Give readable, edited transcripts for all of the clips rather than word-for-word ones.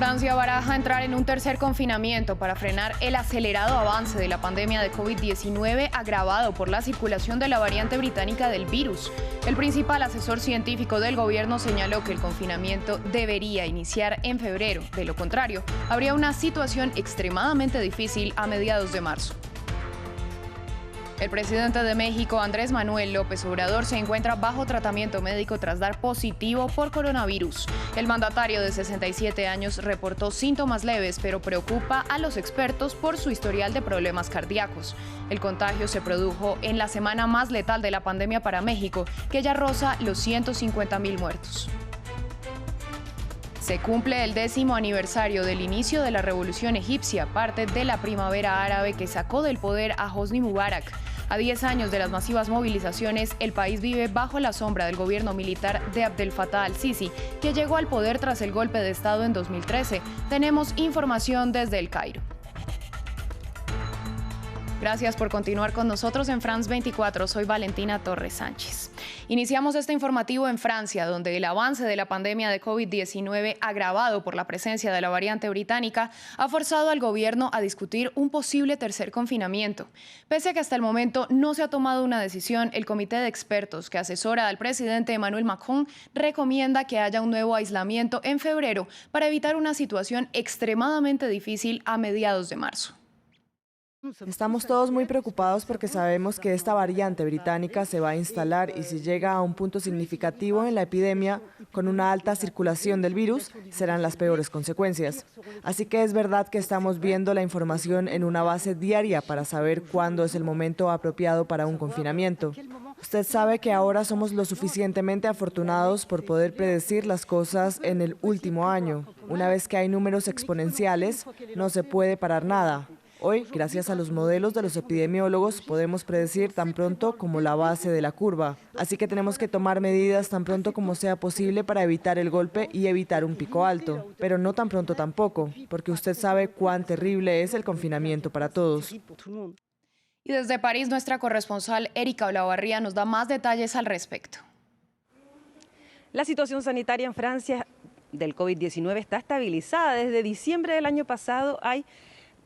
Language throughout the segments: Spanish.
Francia baraja entrar en un tercer confinamiento para frenar el acelerado avance de la pandemia de COVID-19 agravado por la circulación de la variante británica del virus. El principal asesor científico del gobierno señaló que el confinamiento debería iniciar en febrero. De lo contrario, habría una situación extremadamente difícil a mediados de marzo. El presidente de México, Andrés Manuel López Obrador, se encuentra bajo tratamiento médico tras dar positivo por coronavirus. El mandatario de 67 años reportó síntomas leves, pero preocupa a los expertos por su historial de problemas cardíacos. El contagio se produjo en la semana más letal de la pandemia para México, que ya roza los 150,000 muertos. Se cumple el 10º aniversario del inicio de la revolución egipcia, parte de la primavera árabe que sacó del poder a Hosni Mubarak. A 10 años de las masivas movilizaciones, el país vive bajo la sombra del gobierno militar de Abdel Fattah al-Sisi, que llegó al poder tras el golpe de Estado en 2013. Tenemos información desde El Cairo. Gracias por continuar con nosotros en France 24. Soy Valentina Torres Sánchez. Iniciamos este informativo en Francia, donde el avance de la pandemia de COVID-19, agravado por la presencia de la variante británica, ha forzado al gobierno a discutir un posible tercer confinamiento. Pese a que hasta el momento no se ha tomado una decisión, el comité de expertos que asesora al presidente Emmanuel Macron recomienda que haya un nuevo aislamiento en febrero para evitar una situación extremadamente difícil a mediados de marzo. Estamos todos muy preocupados porque sabemos que esta variante británica se va a instalar y si llega a un punto significativo en la epidemia, con una alta circulación del virus, serán las peores consecuencias. Así que es verdad que estamos viendo la información en una base diaria para saber cuándo es el momento apropiado para un confinamiento. Usted sabe que ahora somos lo suficientemente afortunados por poder predecir las cosas en el último año. Una vez que hay números exponenciales, no se puede parar nada. Hoy, gracias a los modelos de los epidemiólogos, podemos predecir tan pronto como la base de la curva. Así que tenemos que tomar medidas tan pronto como sea posible para evitar el golpe y evitar un pico alto. Pero no tan pronto tampoco, porque usted sabe cuán terrible es el confinamiento para todos. Y desde París, nuestra corresponsal Erika Olavarría nos da más detalles al respecto. La situación sanitaria en Francia del COVID-19 está estabilizada. Desde diciembre del año pasado hay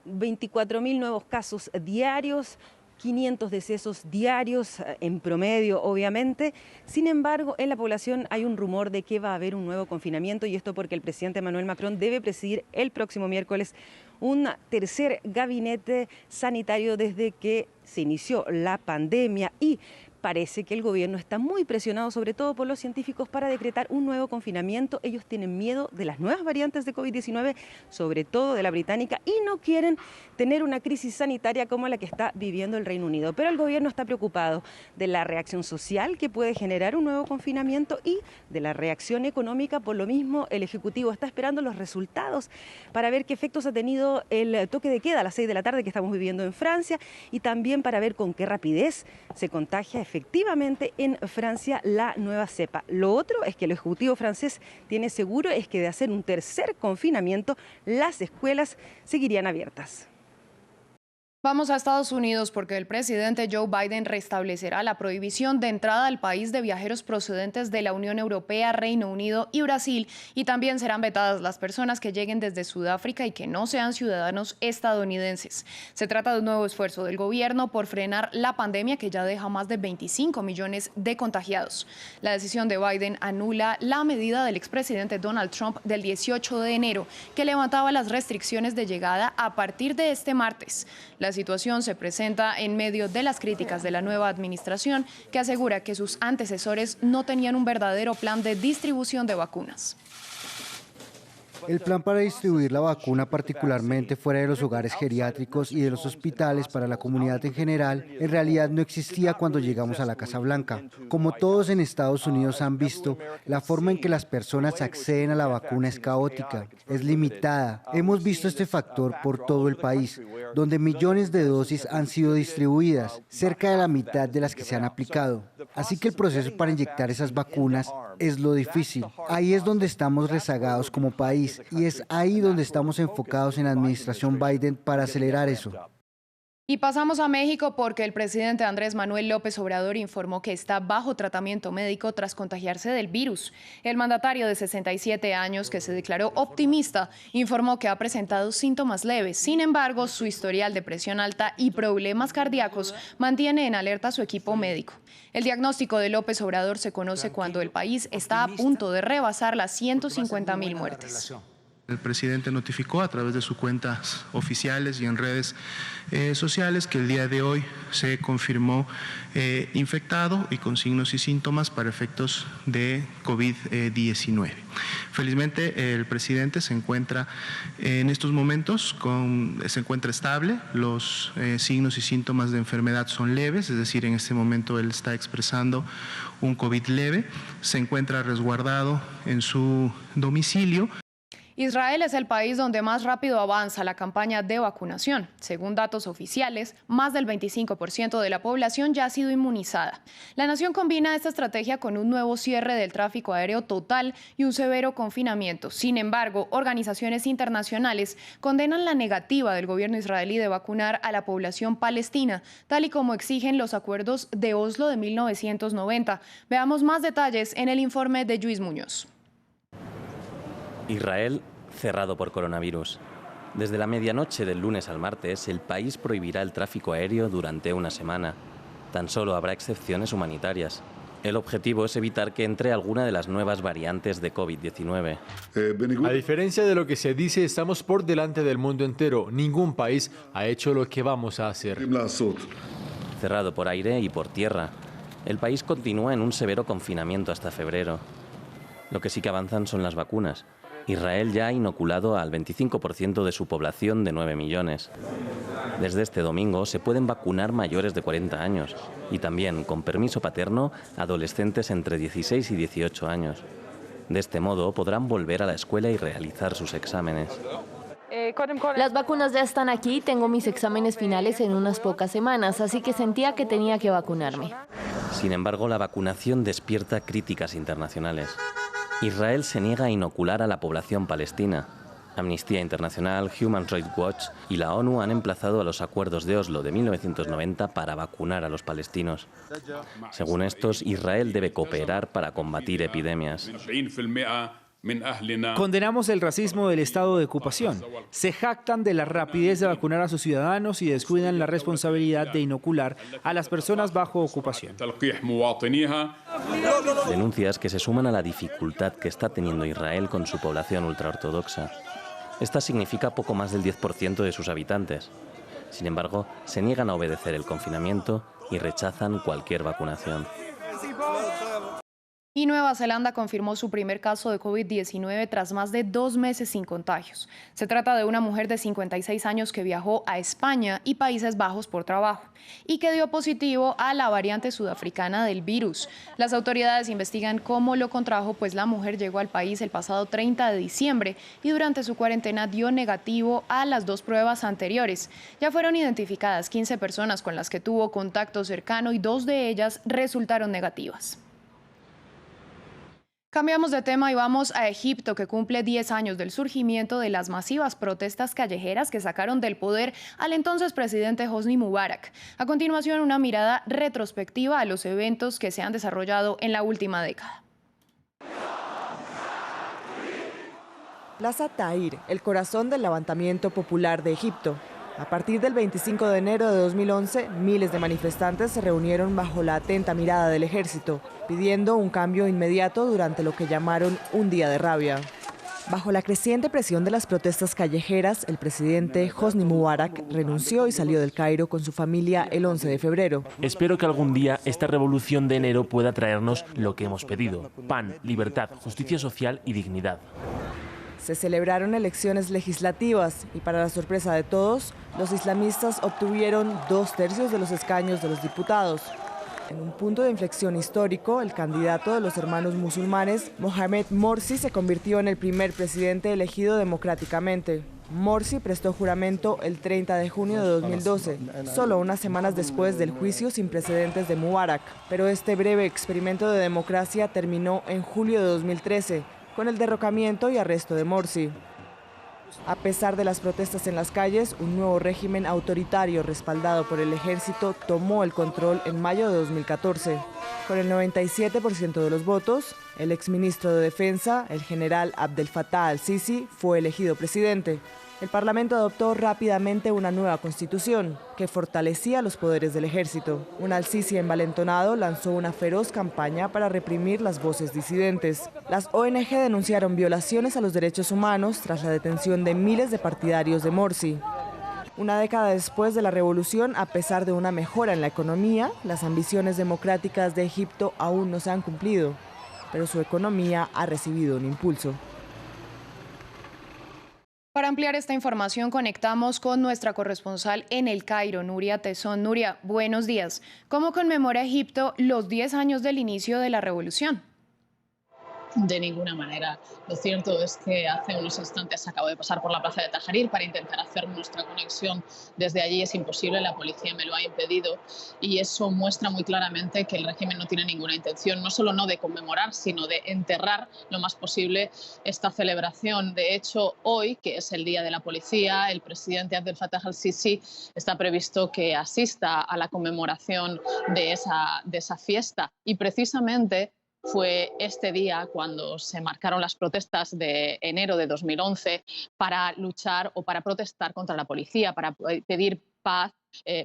24.000 nuevos casos diarios, 500 decesos diarios en promedio, obviamente. Sin embargo, en la población hay un rumor de que va a haber un nuevo confinamiento y esto porque el presidente Emmanuel Macron debe presidir el próximo miércoles un tercer gabinete sanitario desde que se inició la pandemia y parece que el gobierno está muy presionado, sobre todo por los científicos, para decretar un nuevo confinamiento. Ellos tienen miedo de las nuevas variantes de COVID-19, sobre todo de la británica, y no quieren tener una crisis sanitaria como la que está viviendo el Reino Unido. Pero el gobierno está preocupado de la reacción social que puede generar un nuevo confinamiento y de la reacción económica. Por lo mismo, el Ejecutivo está esperando los resultados para ver qué efectos ha tenido el toque de queda a las 6 de la tarde que estamos viviendo en Francia y también para ver con qué rapidez se contagia efectivamente en Francia la nueva cepa. Lo otro es que el Ejecutivo francés tiene seguro es que de hacer un tercer confinamiento, las escuelas seguirían abiertas. Vamos a Estados Unidos porque el presidente Joe Biden restablecerá la prohibición de entrada al país de viajeros procedentes de la Unión Europea, Reino Unido y Brasil, y también serán vetadas las personas que lleguen desde Sudáfrica y que no sean ciudadanos estadounidenses. Se trata de un nuevo esfuerzo del gobierno por frenar la pandemia que ya deja más de 25 millones de contagiados. La decisión de Biden anula la medida del expresidente Donald Trump del 18 de enero que levantaba las restricciones de llegada a partir de este martes. La situación se presenta en medio de las críticas de la nueva administración, que asegura que sus antecesores no tenían un verdadero plan de distribución de vacunas. El plan para distribuir la vacuna, particularmente fuera de los hogares geriátricos y de los hospitales para la comunidad en general, en realidad no existía cuando llegamos a la Casa Blanca. Como todos en Estados Unidos han visto, la forma en que las personas acceden a la vacuna es caótica, es limitada. Hemos visto este factor por todo el país, donde millones de dosis han sido distribuidas, cerca de la mitad de las que se han aplicado. Así que el proceso para inyectar esas vacunas es lo difícil. Ahí es donde estamos rezagados como país. Y es ahí donde estamos enfocados en la administración Biden para acelerar eso. Y pasamos a México porque el presidente Andrés Manuel López Obrador informó que está bajo tratamiento médico tras contagiarse del virus. El mandatario de 67 años, que se declaró optimista, informó que ha presentado síntomas leves. Sin embargo, su historial de presión alta y problemas cardíacos mantiene en alerta a su equipo médico. El diagnóstico de López Obrador se conoce cuando el país está a punto de rebasar las 150.000 muertes. El presidente notificó a través de sus cuentas oficiales y en redes sociales que el día de hoy se confirmó infectado y con signos y síntomas para efectos de COVID-19. Felizmente el presidente se encuentra en estos momentos, se encuentra estable, los signos y síntomas de enfermedad son leves, es decir, en este momento él está expresando un COVID leve, se encuentra resguardado en su domicilio. Israel es el país donde más rápido avanza la campaña de vacunación. Según datos oficiales, más del 25% de la población ya ha sido inmunizada. La nación combina esta estrategia con un nuevo cierre del tráfico aéreo total y un severo confinamiento. Sin embargo, organizaciones internacionales condenan la negativa del gobierno israelí de vacunar a la población palestina, tal y como exigen los acuerdos de Oslo de 1990. Veamos más detalles en el informe de Luis Muñoz. Israel cerrado por coronavirus. Desde la medianoche del lunes al martes, el país prohibirá el tráfico aéreo durante una semana. Tan solo habrá excepciones humanitarias. El objetivo es evitar que entre alguna de las nuevas variantes de COVID-19. A diferencia de lo que se dice, estamos por delante del mundo entero. Ningún país ha hecho lo que vamos a hacer. Cerrado por aire y por tierra, el país continúa en un severo confinamiento hasta febrero. Lo que sí que avanzan son las vacunas. Israel ya ha inoculado al 25% de su población de 9 millones. Desde este domingo se pueden vacunar mayores de 40 años y también, con permiso paterno, adolescentes entre 16 y 18 años. De este modo podrán volver a la escuela y realizar sus exámenes. Las vacunas ya están aquí, tengo mis exámenes finales en unas pocas semanas, así que sentía que tenía que vacunarme. Sin embargo, la vacunación despierta críticas internacionales. Israel se niega a inocular a la población palestina. Amnistía Internacional, Human Rights Watch y la ONU han emplazado a los acuerdos de Oslo de 1990 para vacunar a los palestinos. Según estos, Israel debe cooperar para combatir epidemias. Condenamos el racismo del estado de ocupación. Se jactan de la rapidez de vacunar a sus ciudadanos y descuidan la responsabilidad de inocular a las personas bajo ocupación. Denuncias que se suman a la dificultad que está teniendo Israel con su población ultraortodoxa. Esta significa poco más del 10% de sus habitantes. Sin embargo, se niegan a obedecer el confinamiento y rechazan cualquier vacunación. Y Nueva Zelanda confirmó su primer caso de COVID-19 tras más de 2 meses sin contagios. Se trata de una mujer de 56 años que viajó a España y Países Bajos por trabajo y que dio positivo a la variante sudafricana del virus. Las autoridades investigan cómo lo contrajo, pues la mujer llegó al país el pasado 30 de diciembre y durante su cuarentena dio negativo a las 2 pruebas anteriores. Ya fueron identificadas 15 personas con las que tuvo contacto cercano y 2 de ellas resultaron negativas. Cambiamos de tema y vamos a Egipto, que cumple 10 años del surgimiento de las masivas protestas callejeras que sacaron del poder al entonces presidente Hosni Mubarak. A continuación, una mirada retrospectiva a los eventos que se han desarrollado en la última década. Plaza Tahrir, el corazón del levantamiento popular de Egipto. A partir del 25 de enero de 2011, miles de manifestantes se reunieron bajo la atenta mirada del ejército, pidiendo un cambio inmediato durante lo que llamaron un día de rabia. Bajo la creciente presión de las protestas callejeras, el presidente Hosni Mubarak renunció y salió del Cairo con su familia el 11 de febrero. Espero que algún día esta revolución de enero pueda traernos lo que hemos pedido: pan, libertad, justicia social y dignidad. Se celebraron elecciones legislativas y, para la sorpresa de todos, los islamistas obtuvieron 2/3 de los escaños de los diputados. En un punto de inflexión histórico, el candidato de los hermanos musulmanes, Mohamed Morsi, se convirtió en el primer presidente elegido democráticamente. Morsi prestó juramento el 30 de junio de 2012, solo unas semanas después del juicio sin precedentes de Mubarak. Pero este breve experimento de democracia terminó en julio de 2013, con el derrocamiento y arresto de Morsi. A pesar de las protestas en las calles, un nuevo régimen autoritario respaldado por el ejército tomó el control en mayo de 2014. Con el 97% de los votos, el exministro de Defensa, el general Abdel Fattah al-Sisi, fue elegido presidente. El Parlamento adoptó rápidamente una nueva constitución que fortalecía los poderes del ejército. Un al-Sisi envalentonado lanzó una feroz campaña para reprimir las voces disidentes. Las ONG denunciaron violaciones a los derechos humanos tras la detención de miles de partidarios de Morsi. Una década después de la revolución, a pesar de una mejora en la economía, las ambiciones democráticas de Egipto aún no se han cumplido, pero su economía ha recibido un impulso. Para ampliar esta información conectamos con nuestra corresponsal en El Cairo, Nuria Tezón. Nuria, buenos días. ¿Cómo conmemora Egipto los 10 años del inicio de la revolución? De ninguna manera. Lo cierto es que hace unos instantes acabo de pasar por la plaza de Tahrir para intentar hacer nuestra conexión desde allí. Es imposible, la policía me lo ha impedido y eso muestra muy claramente que el régimen no tiene ninguna intención, no solo no de conmemorar, sino de enterrar lo más posible esta celebración. De hecho, hoy, que es el Día de la Policía, el presidente Abdel Fattah al-Sisi está previsto que asista a la conmemoración de esa fiesta y precisamente fue este día cuando se marcaron las protestas de enero de 2011 para luchar o para protestar contra la policía, para pedir paz,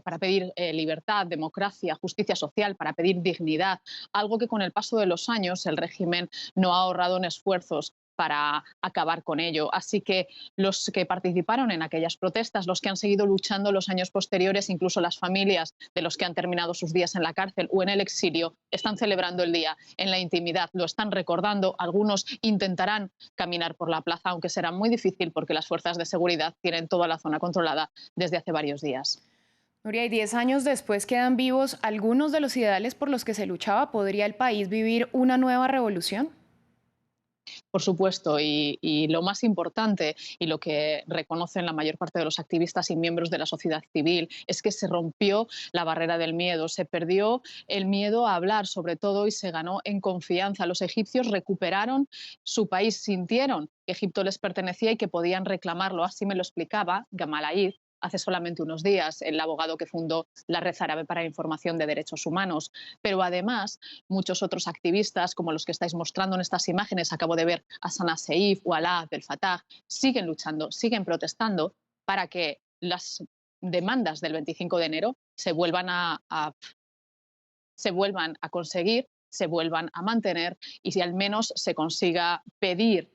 para pedir libertad, democracia, justicia social, para pedir dignidad, algo que con el paso de los años el régimen no ha ahorrado en esfuerzos para acabar con ello. Así que los que participaron en aquellas protestas, los que han seguido luchando los años posteriores, incluso las familias de los que han terminado sus días en la cárcel o en el exilio, están celebrando el día en la intimidad, lo están recordando. Algunos intentarán caminar por la plaza, aunque será muy difícil porque las fuerzas de seguridad tienen toda la zona controlada desde hace varios días. Nuria, y 10 años después quedan vivos algunos de los ideales por los que se luchaba. ¿Podría el país vivir una nueva revolución? Por supuesto, y lo más importante y lo que reconocen la mayor parte de los activistas y miembros de la sociedad civil es que se rompió la barrera del miedo, se perdió el miedo a hablar sobre todo y se ganó en confianza. Los egipcios recuperaron su país, sintieron que Egipto les pertenecía y que podían reclamarlo. Así me lo explicaba Gamal Aid hace solamente unos días, el abogado que fundó la Red Árabe para la Información de Derechos Humanos. Pero además, muchos otros activistas, como los que estáis mostrando en estas imágenes, acabo de ver a Sana Seif o Alaa Abdel Fattah, siguen luchando, siguen protestando para que las demandas del 25 de enero se vuelvan a conseguir, se vuelvan a mantener y si al menos se consiga pedir,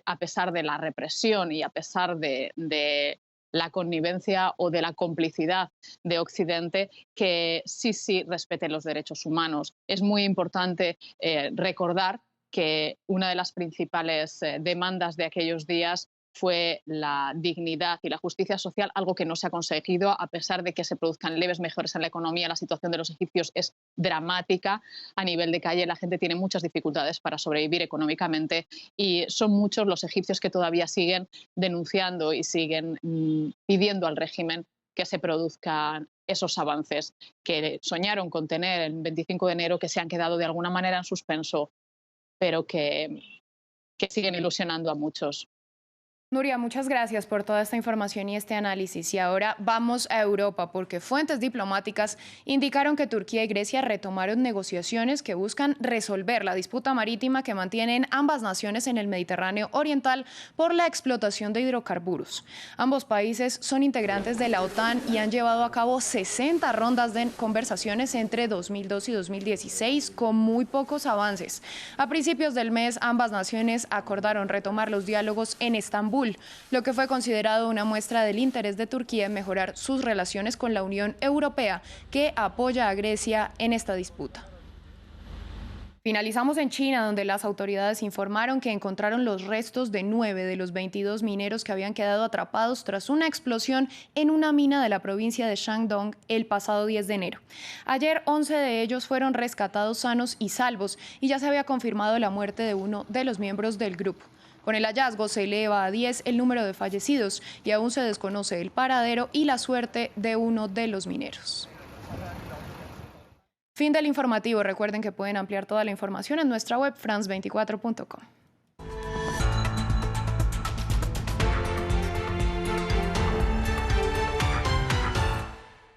a pesar de la represión y a pesar de la connivencia o de la complicidad de Occidente, que sí respete los derechos humanos. Es muy importante recordar que una de las principales demandas de aquellos días fue la dignidad y la justicia social, algo que no se ha conseguido, a pesar de que se produzcan leves mejoras en la economía. La situación de los egipcios es dramática. A nivel de calle, la gente tiene muchas dificultades para sobrevivir económicamente y son muchos los egipcios que todavía siguen denunciando y siguen pidiendo al régimen que se produzcan esos avances que soñaron con tener el 25 de enero, que se han quedado de alguna manera en suspenso, pero que siguen ilusionando a muchos. Nuria, muchas gracias por toda esta información y este análisis. Y ahora vamos a Europa, porque fuentes diplomáticas indicaron que Turquía y Grecia retomaron negociaciones que buscan resolver la disputa marítima que mantienen ambas naciones en el Mediterráneo Oriental por la explotación de hidrocarburos. Ambos países son integrantes de la OTAN y han llevado a cabo 60 rondas de conversaciones entre 2002 y 2016 con muy pocos avances. A principios del mes, ambas naciones acordaron retomar los diálogos en Estambul, lo que fue considerado una muestra del interés de Turquía en mejorar sus relaciones con la Unión Europea, que apoya a Grecia en esta disputa. Finalizamos en China, donde las autoridades informaron que encontraron los restos de 9 de los 22 mineros que habían quedado atrapados tras una explosión en una mina de la provincia de Shandong el pasado 10 de enero. Ayer, 11 de ellos fueron rescatados sanos y salvos y ya se había confirmado la muerte de uno de los miembros del grupo. Con el hallazgo se eleva a 10 el número de fallecidos y aún se desconoce el paradero y la suerte de uno de los mineros. Fin del informativo. Recuerden que pueden ampliar toda la información en nuestra web france24.com.